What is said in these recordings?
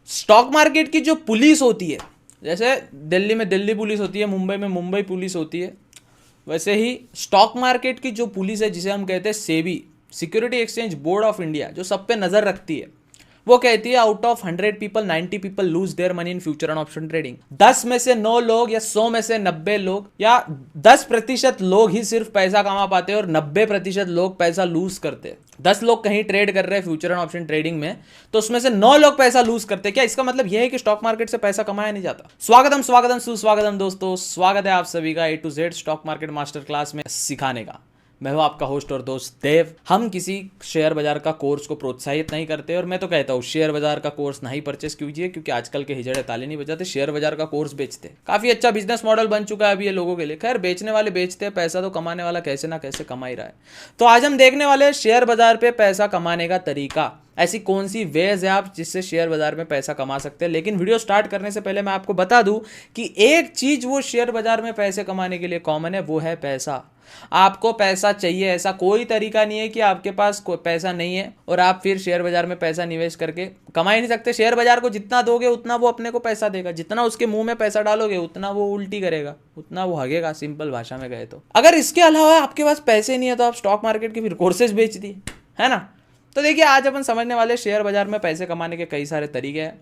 Stock market की जो police होती है, जैसे दिल्ली में दिल्ली पुलिस होती है, मुंबई में मुंबई पुलिस होती है, वैसे ही स्टॉक मार्केट की जो पुलिस है जिसे हम कहते हैं SEBI, security exchange board of India, जो सब पे नजर रखती है, वो कहती है out of 100 people 90 people lose their money in future and option trading. 10 में से 9 लोग या 100 में से 90 लोग या 10% लोग ही सिर्फ पैसा कमा पाते हैं और 90% लोग पैसा लूज करते हैं। 10 लोग कहीं ट्रेड कर रहे हैं फ्यूचर एंड ऑप्शन ट्रेडिंग में, तो उसमें से 9 लोग पैसा लूज करते हैं। क्या इसका मतलब यह है कि स्टॉक मार्केट से पैसा कमाया नहीं जाता? स्वागतम स्वागतम सुस्वागतम दोस्तों, स्वागत है आप सभी का A to Z stock market master class में सिखाने का। मैं हूं आपका होस्ट और दोस्त देव। हम किसी शेयर बाजार का कोर्स को प्रोत्साहित नहीं करते और मैं तो कहता हूं शेयर बाजार का कोर्स नहीं परचेस कीजिए, क्योंकि आजकल के हिजड़े ताले नहीं बजाते, शेयर बाजार का कोर्स बेचते। काफी अच्छा बिजनेस मॉडल बन चुका है अभी ये लोगों के लिए। खैर, बेचने वाले बेचते हैं, पैसा तो कमाने वाला कैसे ना कैसे कमा ही रहा है। तो आज हम देखने वाले शेयर बाजार पे पैसा कमाने का तरीका, ऐसी कौन सी वेज है आप जिससे शेयर बाजार में पैसा कमा सकते हैं। लेकिन वीडियो स्टार्ट करने से पहले मैं आपको बता दूं कि एक चीज वो शेयर बाजार में पैसे कमाने के लिए कॉमन है, वो है पैसा। आपको पैसा चाहिए, ऐसा कोई तरीका नहीं है कि आपके पास कोई पैसा नहीं है और आप फिर शेयर बाजार में पैसा निवेश करके कमा ही नहीं सकते। शेयर बाजार को जितना दोगे उतना वो अपने को पैसा देगा, जितना उसके मुंह में पैसा डालोगे उतना वो उल्टी करेगा, उतना वो हगेगा, सिंपल भाषा में कहे तो। अगर इसके अलावा आपके पास पैसे नहीं है तो आप स्टॉक मार्केट के फिर कोर्सेज बेच दिए, है ना। तो देखिए, आज अपन समझने वाले शेयर बाजार में पैसे कमाने के कई सारे तरीके हैं।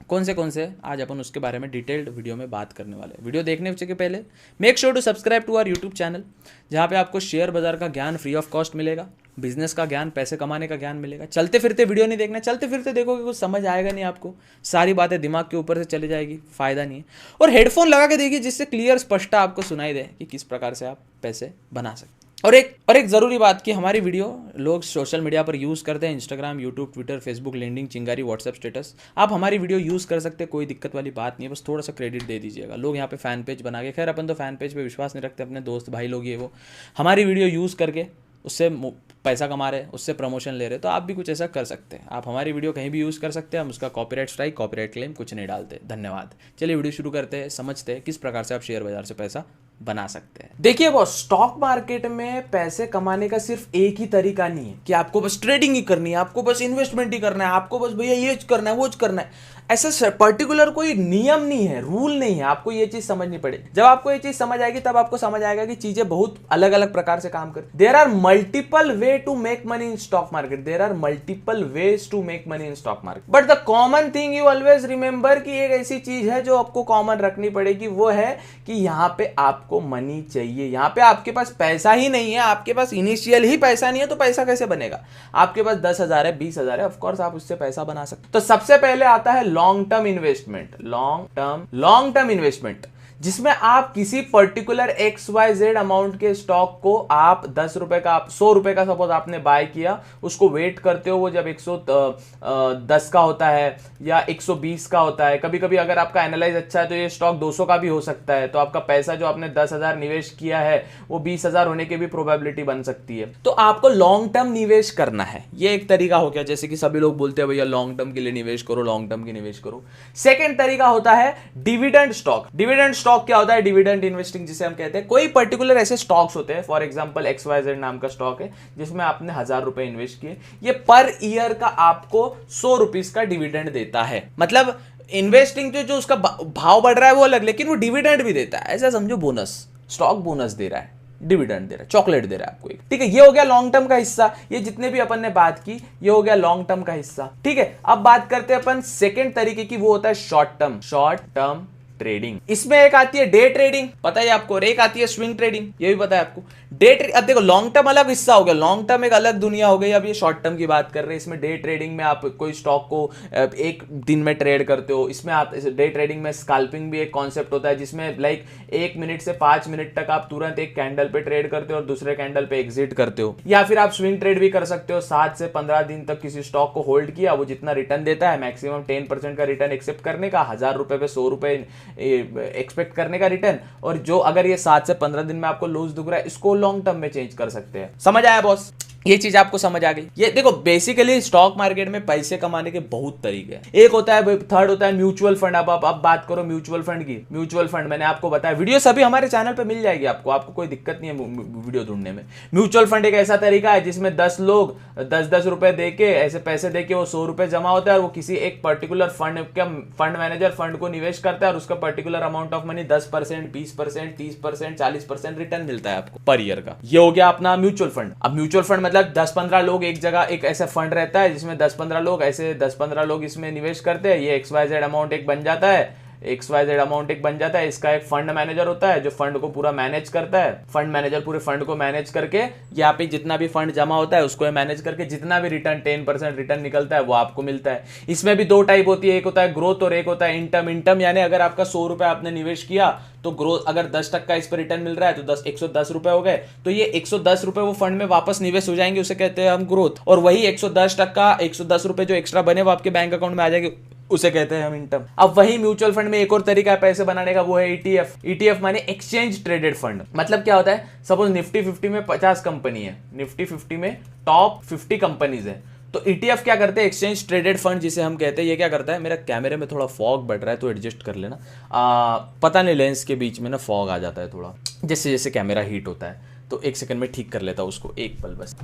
कौन से आज अपन उसके बारे में डिटेल्ड वीडियो में बात करने वाले हैं। वीडियो देखने के पहले make sure to subscribe to our YouTube channel, जहाँ पे आपको शेयर बाजार का ज्ञान फ्री ऑफ कॉस्ट मिलेगा, बिजनेस का ज्ञान, पैसे कमाने का ज्ञान मिलेगा। चलते फिरते वीडियो नहीं देखना, चलते फिरते देखोगे कुछ समझ आएगा नहीं आपको, सारी बातें दिमाग के ऊपर से चली जाएगी, फायदा नहीं है। और हेडफोन लगा के देखिए जिससे क्लियर स्पष्ट आपको सुनाई दे कि किस प्रकार से आप पैसे बना सकते। और एक ज़रूरी बात कि हमारी वीडियो लोग सोशल मीडिया पर यूज़ करते हैं, Instagram, YouTube, Twitter, Facebook, LinkedIn, चिंगारी, व्हाट्सएप स्टेटस। आप हमारी वीडियो यूज़ कर सकते हैं, कोई दिक्कत वाली बात नहीं है, बस थोड़ा सा क्रेडिट दे दीजिएगा। लोग यहाँ पे फैन पेज बना के, खैर अपन तो फैन पेज पे विश्वास नहीं रखते, अपने दोस्त भाई लोग ये वो हमारी वीडियो यूज़ करके उससे पैसा कमा रहे, उससे प्रमोशन ले रहे, तो आप भी कुछ ऐसा कर सकते हैं। आप हमारी वीडियो कहीं भी यूज़ कर सकते हैं, हम उसका कॉपीराइट स्ट्राइक, कॉपीराइट क्लेम कुछ नहीं डालते। धन्यवाद। चलिए वीडियो शुरू करते हैं, समझते हैं किस प्रकार से आप शेयर बाजार से पैसा बना सकते हैं। देखिए बॉस, स्टॉक मार्केट में पैसे कमाने का सिर्फ एक ही तरीका नहीं है कि आपको बस ट्रेडिंग ही करनी है, आपको बस इन्वेस्टमेंट ही करना है, आपको बस भैया ये करना है वो करना है। ऐसा पर्टिकुलर कोई नियम नहीं है, रूल नहीं है। आपको ये चीज समझनी पड़ेगी। जब आपको ये चीज समझ आएगी तब आपको समझ आएगा कि चीजें बहुत अलग अलग प्रकार से काम करती। There are multiple way to make money in stock market, there are multiple ways to make money in stock market, but the common thing you always remember कि एक ऐसी चीज है जो आपको कॉमन रखनी पड़ेगी, वो है कि यहाँ पे आपको मनी चाहिए। यहाँ पे आपके पास पैसा ही नहीं है, आपके पास इनिशियल ही पैसा नहीं है, तो पैसा कैसे बनेगा? आपके पास 10,000 है, 20,000 है, ऑफकोर्स आप उससे पैसा बना सकते। तो सबसे पहले आता है long term investment. Long term investment जिसमें आप किसी पर्टिकुलर XYZ अमाउंट के स्टॉक को आप 10 रुपए का, 100 रुपए का सपोज आपने बाय किया, उसको वेट करते हो वो जब 110 का होता है या 120 का होता है। कभी कभी अगर आपका एनालाइज अच्छा है तो ये स्टॉक 200 का भी हो सकता है, तो आपका पैसा जो आपने 10,000 निवेश किया है वो 20,000 होने की भी प्रोबेबिलिटी बन सकती है। तो आपको लॉन्ग टर्म निवेश करना है, ये एक तरीका हो गया। जैसे कि सभी लोग बोलते हैं भैया लॉन्ग टर्म के लिए निवेश करो, लॉन्ग टर्म की निवेश करो। सेकेंड तरीका होता है डिविडेंड स्टॉक। डिविडेंड स्टॉक क्या होता है? डिविडेंड इन्वेस्टिंग जिसे हम कहते हैं। कोई पर्टिकुलर ऐसे स्टॉक्स होते हैं, फॉर एग्जांपल XYZ नाम का स्टॉक है जिसमें आपने 1,000 रुपए इन्वेस्ट किए, ये पर ईयर का आपको 100 रुपीज का डिविडेंड देता है। मतलब इन्वेस्टिंग जो उसका भाव बढ़ रहा है वो अलग, लेकिन वो डिविडेंड भी देता है। ऐसा समझो बोनस, स्टॉक बोनस दे रहा है, डिविडेंड दे रहा है, चॉकलेट दे रहा है आपको एक। ठीक है, ये हो गया लॉन्ग टर्म का हिस्सा। ये जितने भी अपन ने बात की ये हो गया लॉन्ग टर्म का हिस्सा। ठीक है, अब बात करते हैं अपन सेकेंड तरीके की, वो होता है शॉर्ट टर्म ट्रेडिंग। इसमें एक आती है डे ट्रेडिंग, पता है आपको, और एक आती है स्विंग ट्रेडिंग, ये भी पता है आपको। डे ट्रेड, अब देखो लॉन्ग टर्म अलग हिस्सा हो गया, लॉन्ग टर्म एक अलग दुनिया हो गई। अब ये शॉर्ट टर्म की बात कर रहे हैं। इसमें डे ट्रेडिंग में आप कोई स्टॉक को एक दिन में ट्रेड करते हो। इसमें आप डे ट्रेडिंग में स्कैल्पिंग भी एक कॉन्सेप्ट होता है, जिसमें लाइक 1 मिनट से 5 मिनट तक आप तुरंत एक कैंडल पे ट्रेड करते हो और दूसरे कैंडल पे एग्जिट करते हो। या फिर आप स्विंग ट्रेड भी कर सकते हो, 7 से 15 दिन तक किसी स्टॉक को होल्ड किया, वो जितना रिटर्न देता है मैक्सिमम 10% का रिटर्न एक्सेप्ट करने का, 1,000 रुपए पे 100 रुपए एक्सपेक्ट करने का रिटर्न। और जो अगर ये 7 से 15 दिन में आपको लॉस दिख रहा है, इसको लॉन्ग टर्म में चेंज कर सकते हैं। समझ आया बॉस? ये चीज आपको समझ आ गई। ये देखो बेसिकली स्टॉक मार्केट में पैसे कमाने के बहुत तरीके हैं। एक होता है, थर्ड होता है म्यूचुअल फंड। अब बात करो म्यूचुअल फंड की। म्यूचुअल फंड मैंने आपको बताया, वीडियो सभी हमारे चैनल पे मिल जाएगी आपको कोई दिक्कत नहीं है वीडियो ढूंढने में। म्यूचुअल फंड एक ऐसा तरीका है जिसमें 10 लोग 10-10 रुपए देके, ऐसे पैसे देके वो 100 रुपए जमा होता है और वो किसी एक पर्टिकुलर फंड मैनेजर फंड को निवेश करता है और उसका particular amount of money 10%, 20%, 30%, 40% return मिलता है आपको पर ईयर का। ये हो गया अपना म्यूचुअल फंड। अब म्यूचुअल फंड मतलब 10-15 लोग एक जगह, एक ऐसा फंड रहता है जिसमें 10-15 लोग ऐसे 10-15 लोग इसमें निवेश करते हैं। ये XYZ अमाउंट एक बन जाता है, XYZ अमाउंट एक बन जाता है। इसका एक फंड मैनेजर होता है जो फंड को पूरा मैनेज करता है। फंड मैनेजर पूरे फंड को मैनेज करके यहाँ पे जितना भी फंड जमा होता है उसको मैनेज करके जितना भी रिटर्न 10% रिटर्न निकलता है वो आपको मिलता है। इसमें भी 2 टाइप होती है, एक होता है ग्रोथ और एक होता है इनटर्म। इनटर्म यानी अगर आपका 100 रुपए आपने निवेश किया तो ग्रोथ, अगर 10% इस पर रिटर्न मिल रहा है तो 110 रुपए हो गए, तो ये 110 रुपए वो फंड में वापस निवेश हो जाएंगे, उसे कहते हैं हम ग्रोथ। और वही 110 रुपए जो एक्स्ट्रा बने वो आपके बैंक अकाउंट में आ जाएंगे, उसे कहते हैं हम इनकम। अब वही म्यूचुअल फंड में एक और तरीका है पैसे बनाने का, वो है ईटीएफ। ईटीएफ माने एक्सचेंज ट्रेडेड फंड। मतलब क्या होता है, सपोज निफ्टी 50 में 50 कंपनी है, निफ्टी 50 में टॉप 50 कंपनीज है, तो ईटीएफ क्या करते हैं, एक्सचेंज ट्रेडेड फंड जिसे हम कहते हैं। ये क्या करता है, मेरा कैमरे में थोड़ा फॉग बढ़ रहा है तो एडजस्ट कर लेना, पता नहीं लेंस के बीच में ना फॉग आ जाता है थोड़ा, जैसे जैसे कैमरा हीट होता है, तो 1 सेकंड में ठीक कर लेता हूँ उसको, एक पल बस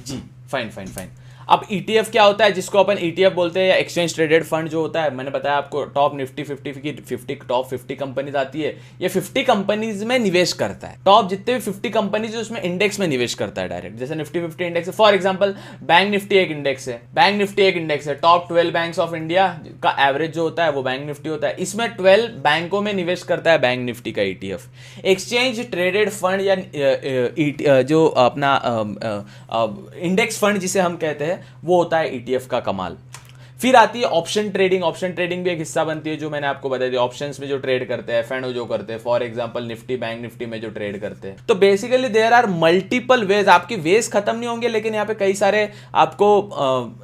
जी। Fine fine fine. अब ईटीएफ क्या होता है, जिसको अपन ईटीएफ बोलते हैं या एक्सचेंज ट्रेडेड फंड जो होता है, मैंने बताया आपको टॉप निफ्टी 50 की 50 टॉप 50 कंपनीज आती है, ये 50 कंपनीज में निवेश करता है। टॉप जितने भी 50 कंपनीज है उसमें इंडेक्स में निवेश करता है डायरेक्ट। जैसे निफ्टी 50 इंडेक्स है, फॉर एग्जांपल बैंक निफ्टी एक इंडेक्स है, बैंक निफ्टी एक इंडेक्स है। टॉप 12 बैंक्स ऑफ इंडिया का एवरेज जो होता है वो बैंक निफ्टी होता है, इसमें 12 बैंकों में निवेश करता है बैंक निफ्टी का ईटीएफ। एक्सचेंज ट्रेडेड फंड या जो अपना इंडेक्स फंड जिसे हम कहते हैं वो होता है ईटीएफ का कमाल। फिर आती है ऑप्शन ट्रेडिंग। ऑप्शन ट्रेडिंग भी एक हिस्सा बनती है जो मैंने आपको बताया थी, ऑप्शंस में जो ट्रेड करते हैं, एफएनओ जो करते हैं, for example Nifty bank Nifty में जो ट्रेड करते हैं। तो basically there are multiple ways, आपकी वेज खत्म नहीं होंगे लेकिन यहाँ पे कई सारे आपको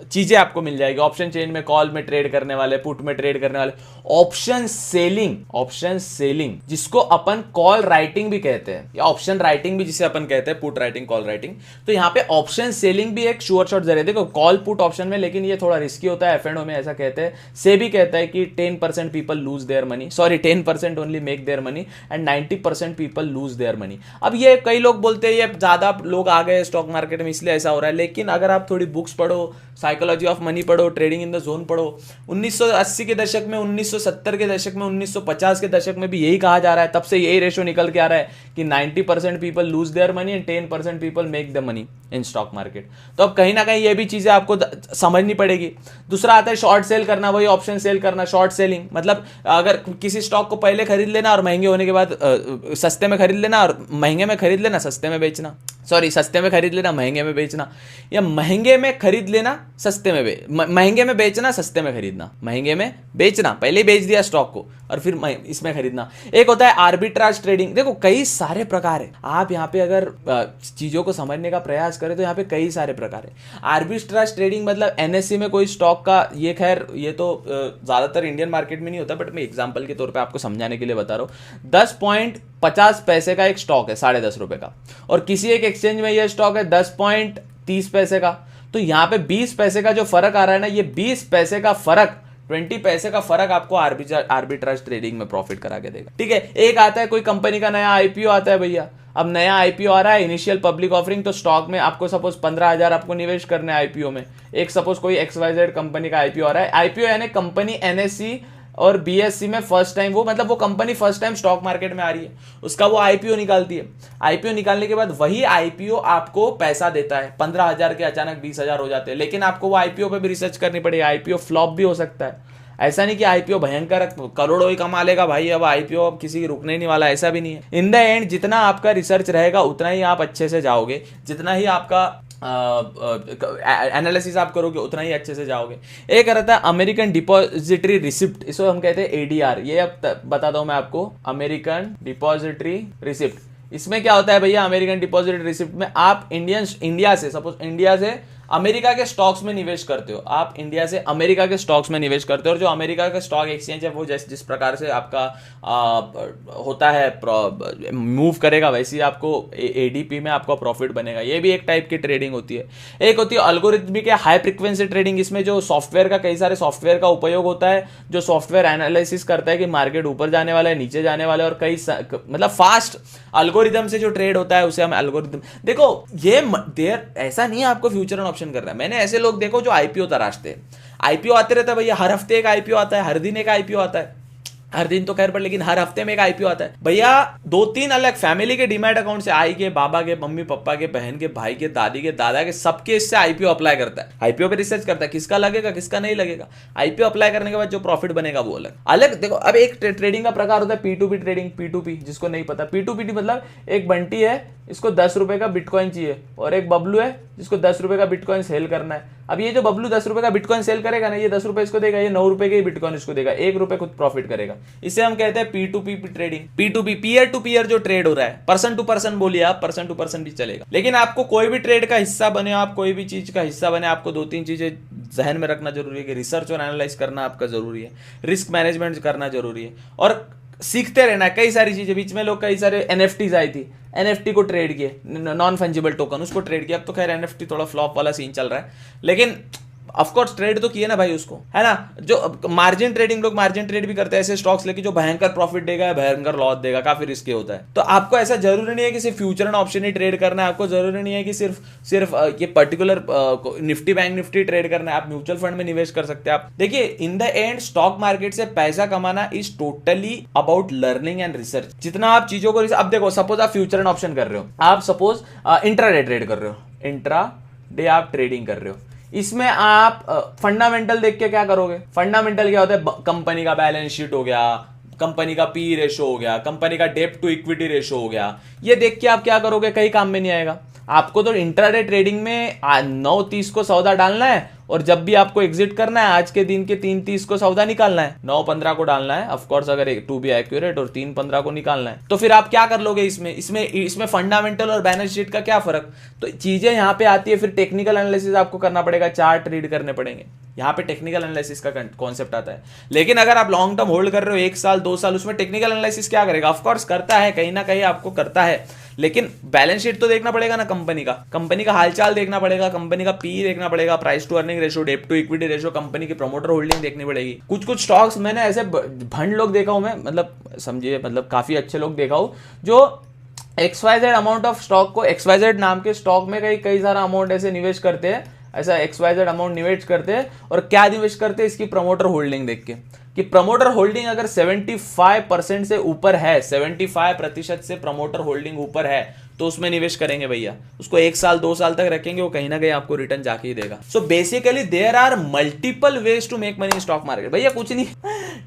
चीजें आपको मिल जाएगी। ऑप्शन चेन में कॉल में ट्रेड करने वाले, पुट में ट्रेड करने वाले, ऑप्शन सेलिंग जिसको अपन कॉल राइटिंग भी कहते हैं, या ऑप्शन राइटिंग भी जिसे अपन कहते हैं, पुट राइटिंग कॉल राइटिंग। तो यहाँ पे ऑप्शन सेलिंग भी एक श्योर शॉट जरिए, देखो कॉल पुट ऑप्शन में, लेकिन ये थोड़ा रिस्की होता है। एफएनओ में ऐसा कहते हैं, सेबी कहता है कि 10% people lose their money, sorry 10% only make their money and 90% people lose their money. अब ये कई लोग बोलते हैं ये ज्यादा लोग आ गए स्टॉक मार्केट में इसलिए ऐसा हो रहा है, लेकिन अगर आप थोड़ी बुक्स पढ़ो, साइकोलॉजी ऑफ मनी पढ़ो, ट्रेडिंग इन द जोन पढ़ो, 1980 के दशक में, 1970 के दशक में, 1950 के दशक में भी यही कहा जा रहा है, तब से यही रेशो निकल के आ रहा है कि 90% people lose their money and 10% people make the money in stock market. तो अब कहीं ना कहीं ये भी चीजें आपको समझनी पड़ेगी। दूसरा आता है शॉर्ट सेल करना, वही ऑप्शन सेल करना, शॉर्ट सेलिंग। मतलब अगर किसी स्टॉक को पहले खरीद लेना और महंगे होने के बाद सस्ते में खरीद लेना, और महंगे में खरीद लेना सस्ते में बेचना, सॉरी सस्ते में खरीद लेना महंगे में बेचना, या महंगे में खरीद लेना सस्ते में महंगे में बेचना, सस्ते में खरीदना, महंगे में बेचना, पहले ही बेच दिया स्टॉक को और फिर इसमें खरीदना। एक होता है आर्बिट्राज ट्रेडिंग। देखो कई सारे प्रकार है, आप यहाँ पे अगर चीजों को समझने का प्रयास करें तो यहाँ पे कई सारे प्रकार है। आर्बिट्राज ट्रेडिंग मतलब एनएससी में कोई स्टॉक का, ये खैर ये तो ज्यादातर इंडियन मार्केट में नहीं होता, बट मैं एग्जांपल के तौर पे आपको समझाने के लिए बता रहा हूँ। 10.50 पैसे का एक स्टॉक है, 10.5 रुपए का, और किसी एक एक्सचेंज में यह स्टॉक है 10.30 पैसे का। तो यहाँ पे 20 पैसे का जो फर्क आ रहा है ना, ये 20 पैसे का फर्क, 20 पैसे का फर्क आपको आर्बिट्राज ट्रेडिंग में प्रॉफिट करा के देगा। ठीक है, एक आता है कोई कंपनी का नया आईपीओ आता है भैया। अब नया आईपीओ आ रहा है, इनिशियल पब्लिक ऑफरिंग, तो स्टॉक में आपको सपोज 15,000 आपको निवेश करने आईपीओ में। एक सपोज कोई XYZ कंपनी का आईपीओ आ रहा है, आईपीओ यानी कंपनी एनएससी और बीएससी में फर्स्ट टाइम, वो मतलब वो company first time stock market में आ रही है, उसका वो आईपीओ निकालती है। आईपीओ निकालने के बाद वही आईपीओ आपको पैसा देता है, 15,000 के अचानक 20,000 हो जाते हैं, लेकिन आपको वो आईपीओ पे भी रिसर्च करनी पड़ेगी। आईपीओ फ्लॉप भी हो सकता है, ऐसा नहीं कि आईपीओ भयंकर करोड़ों ही कमा लेगा भाई, अब आईपीओ अब किसी की रुकने नहीं वाला, ऐसा भी नहीं है। इन द एंड जितना आपका रिसर्च रहेगा उतना ही आप अच्छे से जाओगे, जितना ही आपका एनालिसिस आप करोगे उतना ही अच्छे से जाओगे। एक रहता है अमेरिकन डिपॉजिटरी रिसिप्ट, इसको हम कहते हैं एडीआर। ये अब बताता हूं मैं आपको, अमेरिकन डिपॉजिटरी रिसिप्ट। इसमें क्या होता है भैया, अमेरिकन डिपॉजिटरी रिसिप्ट में आप इंडिया से, सपोज इंडिया से अमेरिका के स्टॉक्स में निवेश करते हो, आप इंडिया से अमेरिका के स्टॉक्स में निवेश करते हो, और जो अमेरिका का स्टॉक एक्सचेंज है वो जिस प्रकार से आपका होता है मूव करेगा, वैसे ही आपको एडीपी में आपका प्रॉफिट बनेगा। ये भी एक टाइप की ट्रेडिंग होती है। एक होती है अल्गोरिथमिक या हाई फ्रीक्वेंसी ट्रेडिंग, इसमें जो सॉफ्टवेयर का कई सारे सॉफ्टवेयर का उपयोग होता है, जो सॉफ्टवेयर एनालिसिस करता है कि मार्केट ऊपर जाने वाला है, नीचे जाने वाला है, और कई मतलब फास्ट अल्गोरिदम से जो ट्रेड होता है उसे हम एल्गोरिदम। देखो ये देर ऐसा नहीं है आपको फ्यूचर एंड ऑप्शन करना है। मैंने ऐसे लोग देखो जो आईपीओ तराशते हैं, आईपीओ आते रहता है भैया, हर हफ्ते एक आईपीओ आता है, हर दिन एक आईपीओ आता है, हर दिन तो खैर पर लेकिन हर हफ्ते में एक आईपीओ आता है भैया। 2-3 अलग फैमिली के डीमैट अकाउंट से, आई के, बाबा के, मम्मी पापा के, बहन के, भाई के, दादी के, दादा के, सबके इससे आईपीओ अप्लाई करता है। आईपीओ पे रिसर्च करता है किसका लगेगा किसका नहीं लगेगा। आईपीओ अप्लाई करने के बाद जो प्रॉफिट बनेगा वो अलग अलग। देखो अब एक ट्रेडिंग का प्रकार होता है पी2पी ट्रेडिंग। पी2पी जिसको नहीं पता, पी2पी मतलब एक बंटी है, इसको 10 रुपए का बिटकॉइन चाहिए, और एक बबलू है जिसको 10 रुपए का बिटकॉइन सेल करना है। अब ये जो बबलू 10 रुपए का बिटकॉइन सेल करेगा ना, ये 10 रुपए इसको देगा, ये 9 रुपए के बिटकॉइन इसको देगा, 1 रुपए खुद प्रॉफिट करेगा। इसे हम कहते हैं पी2पी ट्रेडिंग। पी2पी पीयर टू पीयर जो ट्रेड हो रहा है, पर्सन टू पर्सन बोलिए आप, पर्सन टू पर्सन भी चलेगा। लेकिन आपको कोई भी ट्रेड का हिस्सा बने, आप कोई भी चीज का हिस्सा बने, आपको 2-3 चीजें जहन में रखना जरूरी है कि रिसर्च और एनालाइज करना आपका जरूरी है, रिस्क मैनेजमेंट करना जरूरी है, और सीखते रहना है। कई सारी चीजें, बीच में लोग कई सारे एनएफटीज आई थी, एनएफटी को ट्रेड किए, नॉन फंजिबल टोकन, उसको ट्रेड किया। अब तो खैर एनएफटी थोड़ा फ्लॉप वाला सीन चल रहा है, लेकिन ऑफकोर्स ट्रेड तो किए ना भाई उसको, है ना। जो मार्जिन ट्रेडिंग, लोग मार्जिन ट्रेड भी करते हैं ऐसे स्टॉक्स लेके जो भयंकर प्रॉफिट देगा या भयंकर लॉस देगा, काफी रिस्की होता है। तो आपको ऐसा जरूरी नहीं है कि सिर्फ future and option he trade करना है, आपको जरूरी नहीं है कि सिर्फ ये particular Nifty bank Nifty trade करना है। आप म्यूचुअल फंड में निवेश कर सकते हैं। आप देखिए in the end stock market से पैसा कमाना is totally about learning and research. जितना आप चीजों को, अब देखो सपोज आप फ्यूचर एंड ऑप्शन कर रहे हो, आप सपोज इंट्राडे ट्रेड कर रहे हो, इंट्राडे आप ट्रेडिंग कर रहे हो, इसमें आप फंडामेंटल देख के क्या करोगे। फंडामेंटल क्या होता है, कंपनी का बैलेंस शीट हो गया, कंपनी का पी रेशो हो गया, कंपनी का डेब्ट टू इक्विटी रेशो हो गया, ये देख के आप क्या करोगे, कई काम में नहीं आएगा आपको। तो इंट्राडे ट्रेडिंग में 9:30 को सौदा डालना है, और जब भी आपको एग्जिट करना है आज के दिन के 3:30 को सौदा निकालना है, 9:15 को डालना है ऑफ कोर्स, अगर टू बी एक्यूरेट, और 3:15 को निकालना है। तो फिर आप क्या कर लोगे इसमें फंडामेंटल और बैलेंस शीट का क्या फर्क। तो चीजें यहां पे आती है, फिर टेक्निकल एनालिसिस आपको करना पड़ेगा, चार्ट रीड करने पड़ेंगे, यहां पे टेक्निकल एनालिसिस का कॉन्सेप्ट आता है। लेकिन अगर आप लॉन्ग टर्म होल्ड कर रहे हो 1 साल 2 साल, उसमें टेक्निकल एनालिसिस क्या करेगा, ऑफ कोर्स करता है, कहीं ना कहीं आपको करता है, लेकिन बैलेंस शीट तो देखना पड़ेगा ना, कंपनी का हालचाल देखना पड़ेगा, कंपनी का पी देखना पड़ेगा, प्राइस टू अर्निंग रेशो, डेब्ट टू इक्विटी रेशो, कंपनी की प्रमोटर होल्डिंग देखनी पड़ेगी। कुछ स्टॉक्स मैंने ऐसे भंड लोग देखा हूं मैं, मतलब समझिए, मतलब काफी अच्छे लोग देखा हूं जो XYZ अमाउंट ऑफ स्टॉक को, XYZ नाम के स्टॉक में कई सारा अमाउंट ऐसे निवेश करते हैं, ऐसा XYZ अमाउंट निवेश करते हैं, और क्या निवेश करते हैं, इसकी प्रमोटर होल्डिंग देख के, कि प्रमोटर होल्डिंग अगर 75% से ऊपर है, 75% से प्रमोटर होल्डिंग ऊपर है, तो उसमें निवेश करेंगे भैया। उसको 1 साल 2 साल तक रखेंगे, वो कहीं ना कहीं आपको रिटर्न जाके ही देगा। So basically there are multiple ways to make money in stock market. भैया कुछ नहीं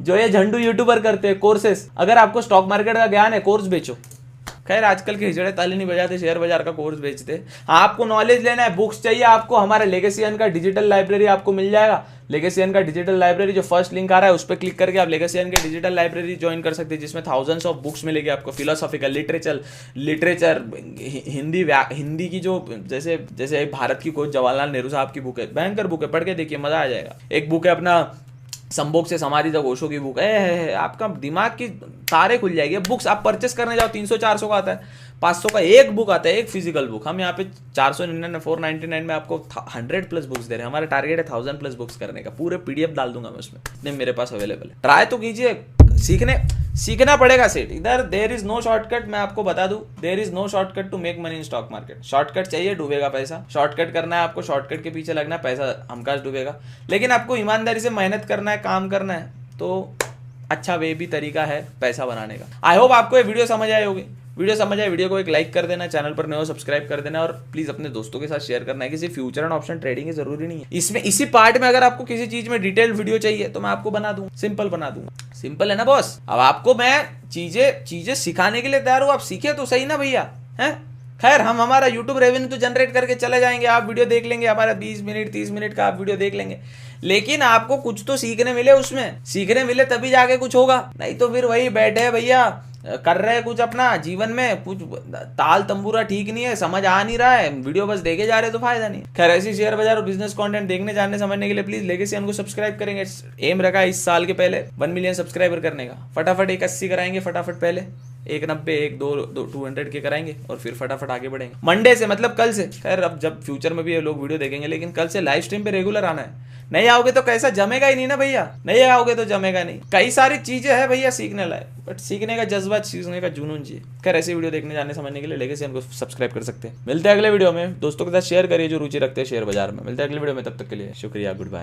जो ये झंडू यूट्यूबर करते हैं, कोर्सेस, अगर आपको स्टॉक मार्केट का ज्ञान है, कोर्स बेचो। खैर आजकल के हिजड़े ताली नहीं बजाते, शेयर बाजार का कोर्स बेचते। हाँ, आपको नॉलेज लेना है, बुक्स चाहिए आपको, हमारे लेगेसियन का डिजिटल लाइब्रेरी आपको मिल जाएगा। लेगेसियन का डिजिटल लाइब्रेरी जो फर्स्ट लिंक आ रहा है उस पर क्लिक करके आप लेगेसियन के डिजिटल लाइब्रेरी ज्वाइन कर सकते हैं, जिसमें थाउजेंड्स ऑफ बुक्स मिलेगी आपको, फिलोसॉफिकल, लिटरेचर, हिंदी की जो जैसे भारत की कोई जवाहरलाल नेहरू साहब की बुक है, भयंकर बुक है, पढ़ के देखिए मजा आ जाएगा। एक बुक है अपना संभोग से समाधि तक ओशो की बुक है, आपका दिमाग की तारे खुल जाएगी। बुक्स आप परचेस करने जाओ 300-400 का आता है, 500 का एक बुक आता है, एक फिजिकल बुक। हम यहाँ पे 499 499 में आपको 100+ बुक्स दे रहे हैं। हमारा टारगेट है 1000+ बुक्स करने का, पूरे PDF डाल दूंगा मैं उसमें, इतने मेरे पास अवेलेबल है। ट्राई तो कीजिए, सीखना पड़ेगा सेट। इधर देयर इज नो शॉर्टकट, मैं आपको बता दूं, there is no shortcut to make money in stock market. Shortcut चाहिए, डूबेगा पैसा। शॉर्टकट करना है आपको, शॉर्टकट के पीछे लगना है, पैसा हमकाज डूबेगा। लेकिन आपको ईमानदारी से मेहनत करना है, काम करना है, तो अच्छा वे भी तरीका है पैसा बनाने का। आई होप आपको ये वीडियो समझ आई होगी। वीडियो को एक लाइक कर देना, चैनल पर नए हो सब्सक्राइब कर देना, और प्लीज अपने दोस्तों के साथ शेयर करना है। किसी फ्यूचर एंड ऑप्शन ट्रेडिंग जरूरी नहीं है इसमें। इसी पार्ट में अगर आपको किसी चीज में डिटेल्ड वीडियो चाहिए तो मैं आपको बना दूंगा, सिंपल बना दूंगा। सिंपल है ना बॉस। अब आपको मैं चीजें सिखाने के लिए तैयार हूं, आप सीखे तो सही ना भैया, हैं। खैर हम हमारा यूट्यूब रेवेन्यू तो जनरेट करके चले जाएंगे, आप वीडियो देख लेंगे, हमारा 20 मिनट 30 मिनट का आप वीडियो देख लेंगे, लेकिन आपको कुछ तो सीखने मिले, उसमें सीखने मिले तभी जाके कुछ होगा। नहीं तो फिर वही बैठे भैया कर रहे हैं कुछ अपना जीवन में, कुछ ताल तंबूरा ठीक नहीं है, समझ आ नहीं रहा है, वीडियो बस देखे जा रहे तो फायदा नहीं। खैर ऐसी शेयर बाजार और बिजनेस कंटेंट देखने जानने समझने के लिए प्लीज लेगेसी को सब्सक्राइब करेंगे। एम रखा है इस साल के पहले 1 मिलियन सब्सक्राइबर करने का। फटाफट 180 कराएंगे, फटाफट पहले 190 200 के कराएंगे और फिर फटाफट आगे बढ़ेंगे। मंडे से मतलब कल से, खैर अब जब फ्यूचर में भी ये लोग वीडियो देखेंगे, लेकिन कल से लाइव स्ट्रीम पे रेगुलर आना है। नहीं आओगे तो कैसा जमेगा ही नहीं ना भैया, नहीं आओगे तो जमेगा नहीं। कई सारी चीजें हैं भैया सीखने लायक, बट सीखने का जज्बा, सीखने का जुनून चाहिए। खैर ऐसी वीडियो देखने जाने समझने के लिए लेगेसी हमको सब्सक्राइब कर सकते हैं। मिलते हैं अगले वीडियो में, दोस्तों के साथ शेयर करिए जो रुचि रखते हैं शेयर बाजार में। मिलते हैं अगले वीडियो में, तब तक के लिए शुक्रिया, गुड बाय।